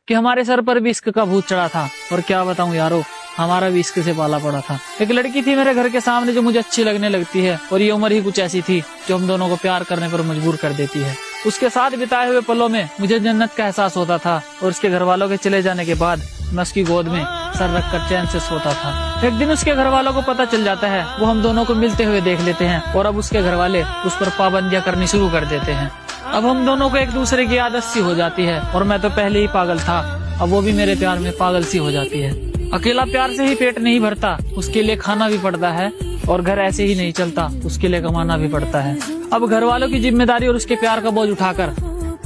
कि हमारे सर पर भी इश्क का भूत चढ़ा था। और क्या बताऊं यारो, हमारा भी इश्क से पाला पड़ा था। एक लड़की थी मेरे घर के सामने जो मुझे अच्छी लगने लगती है, और ये उम्र ही कुछ ऐसी थी जो हम दोनों को प्यार करने पर मजबूर कर देती है। उसके साथ बिताए हुए पलों में मुझे जन्नत का एहसास होता था, और उसके घर वालों के चले जाने के बाद मैं उसकी गोद में सर रखकर चैन से सोता था। एक दिन उसके घर वालों को पता चल जाता है, वो हम दोनों को मिलते हुए देख लेते हैं, और अब उसके घर वाले उस पर पाबंदियां करनी शुरू कर देते हैं। अब हम दोनों को एक दूसरे की आदत सी हो जाती है, और मैं तो पहले ही पागल था, अब वो भी मेरे प्यार में पागल सी हो जाती है। अकेला प्यार से ही पेट नहीं भरता, उसके लिए खाना भी पड़ता है, और घर ऐसे ही नहीं चलता, उसके लिए कमाना भी पड़ता है। अब घर वालों की जिम्मेदारी और उसके प्यार का बोझ उठाकर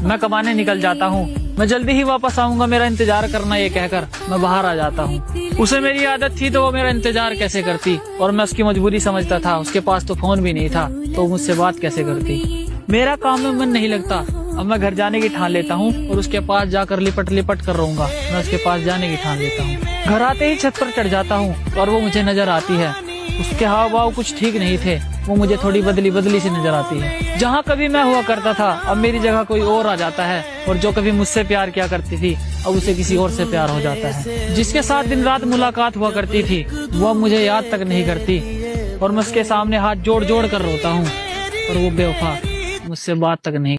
मैं कमाने निकल जाता हूँ। मैं जल्दी ही वापस आऊंगा, मेरा इंतजार करना, ये कहकर मैं बाहर आ जाता हूँ। उसे मेरी आदत थी तो वो मेरा इंतजार कैसे करती, और मैं उसकी मजबूरी समझता था। उसके पास तो फोन भी नहीं था, तो मुझसे बात कैसे करती। मेरा काम में मन नहीं लगता, अब मैं घर जाने की ठान लेता हूँ, और उसके पास जाकर लिपट लिपट कर रहूंगा। मैं उसके पास जाने की ठान लेता हूँ। घर आते ही छत पर चढ़ जाता हूँ, और वो मुझे नजर आती है। उसके हाव भाव कुछ ठीक नहीं थे, वो मुझे थोड़ी बदली बदली सी नजर आती है। जहाँ कभी मैं हुआ करता था, अब मेरी जगह कोई और आ जाता है, और जो कभी मुझसे प्यार किया करती थी, अब उसे किसी और से प्यार हो जाता है। जिसके साथ दिन रात मुलाकात हुआ करती थी, वो अब मुझे याद तक नहीं करती, और मैं उसके सामने हाथ जोड़ जोड़ कर रोता हूँ, और वो बेवफा मुझसे बात तक नहीं